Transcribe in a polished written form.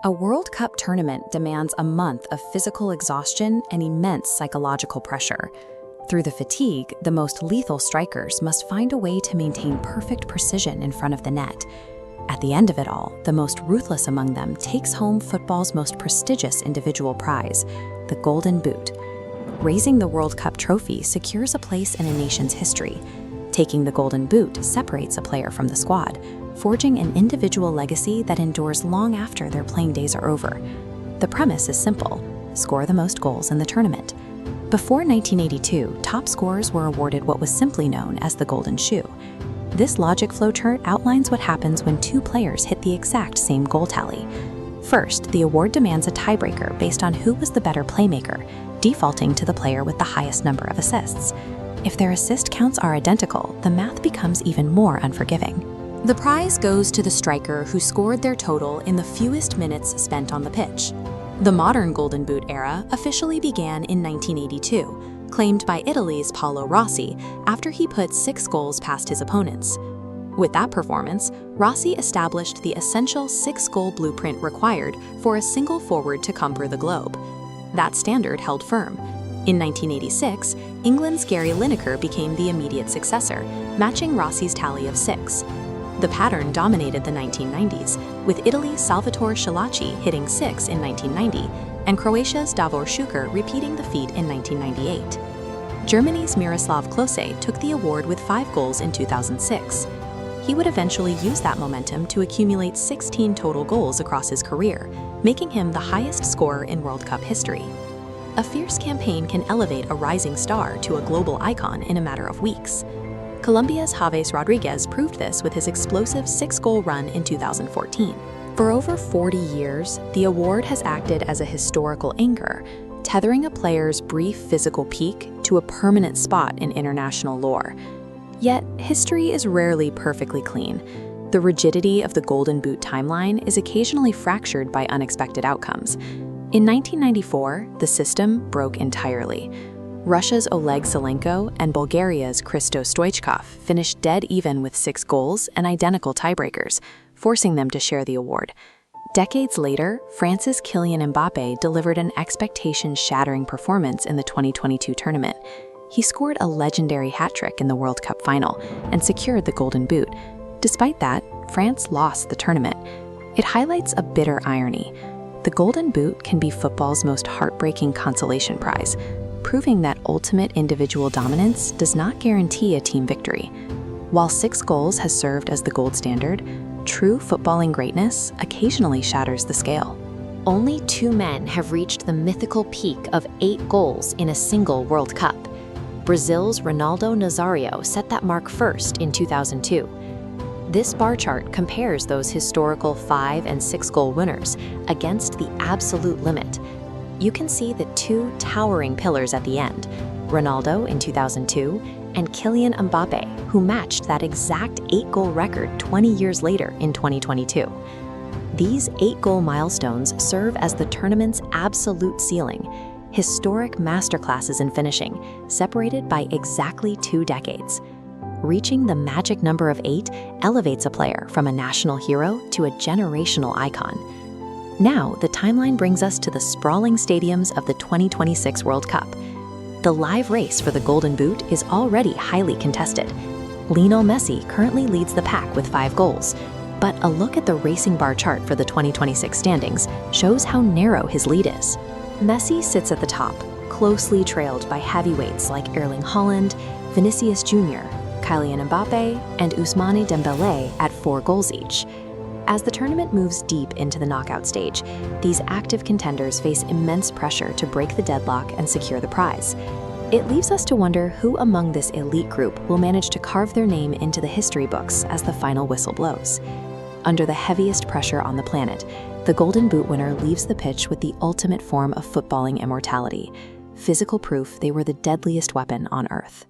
A World Cup tournament demands a month of physical exhaustion and immense psychological pressure. Through the fatigue, the most lethal strikers must find a way to maintain perfect precision in front of the net. At the end of it all, the most ruthless among them takes home football's most prestigious individual prize, the Golden Boot. Raising the World Cup trophy secures a place in a nation's history. Taking the Golden Boot separates a player from the squad, forging an individual legacy that endures long after their playing days are over. The premise is simple: score the most goals in the tournament. Before 1982, top scorers were awarded what was simply known as the Golden Shoe. This logic flowchart outlines what happens when two players hit the exact same goal tally. First, the award demands a tiebreaker based on who was the better playmaker, defaulting to the player with the highest number of assists. If their assist counts are identical, the math becomes even more unforgiving. The prize goes to the striker who scored their total in the fewest minutes spent on the pitch. The modern Golden Boot era officially began in 1982, claimed by Italy's Paolo Rossi after he put 6 goals past his opponents. With that performance, Rossi established the essential 6-goal blueprint required for a single forward to conquer the globe. That standard held firm. In 1986, England's Gary Lineker became the immediate successor, matching Rossi's tally of 6. The pattern dominated the 1990s, with Italy's Salvatore Schillaci hitting 6 in 1990, and Croatia's Davor Šuker repeating the feat in 1998. Germany's Miroslav Klose took the award with 5 goals in 2006. He would eventually use that momentum to accumulate 16 total goals across his career, making him the highest scorer in World Cup history. A fierce campaign can elevate a rising star to a global icon in a matter of weeks. Colombia's James Rodríguez proved this with his explosive 6-goal run in 2014. For over 40 years, the award has acted as a historical anchor, tethering a player's brief physical peak to a permanent spot in international lore. Yet, history is rarely perfectly clean. The rigidity of the Golden Boot timeline is occasionally fractured by unexpected outcomes. In 1994, the system broke entirely. Russia's Oleg Salenko and Bulgaria's Hristo Stoichkov finished dead even with 6 goals and identical tiebreakers, forcing them to share the award. Decades later, France's Kylian Mbappé delivered an expectation-shattering performance in the 2022 tournament. He scored a legendary hat-trick in the World Cup final and secured the Golden Boot. Despite that, France lost the tournament. It highlights a bitter irony. The Golden Boot can be football's most heartbreaking consolation prize, proving that ultimate individual dominance does not guarantee a team victory. While 6 goals has served as the gold standard, true footballing greatness occasionally shatters the scale. Only 2 men have reached the mythical peak of 8 goals in a single World Cup. Brazil's Ronaldo Nazário set that mark first in 2002. This bar chart compares those historical 5- and 6-goal winners against the absolute limit. You can see the 2 towering pillars at the end, Ronaldo in 2002 and Kylian Mbappé, who matched that exact 8-goal record 20 years later in 2022. These 8-goal milestones serve as the tournament's absolute ceiling, historic masterclasses in finishing, separated by exactly 2 decades. Reaching the magic number of 8 elevates a player from a national hero to a generational icon. Now, the timeline brings us to the sprawling stadiums of the 2026 World Cup. The live race for the Golden Boot is already highly contested. Lionel Messi currently leads the pack with 5 goals, but a look at the racing bar chart for the 2026 standings shows how narrow his lead is. Messi sits at the top, closely trailed by heavyweights like Erling Haaland, Vinicius Jr., Kylian Mbappe, and Ousmane Dembélé at 4 goals each. As the tournament moves deep into the knockout stage, these active contenders face immense pressure to break the deadlock and secure the prize. It leaves us to wonder who among this elite group will manage to carve their name into the history books as the final whistle blows. Under the heaviest pressure on the planet, the Golden Boot winner leaves the pitch with the ultimate form of footballing immortality, physical proof they were the deadliest weapon on Earth.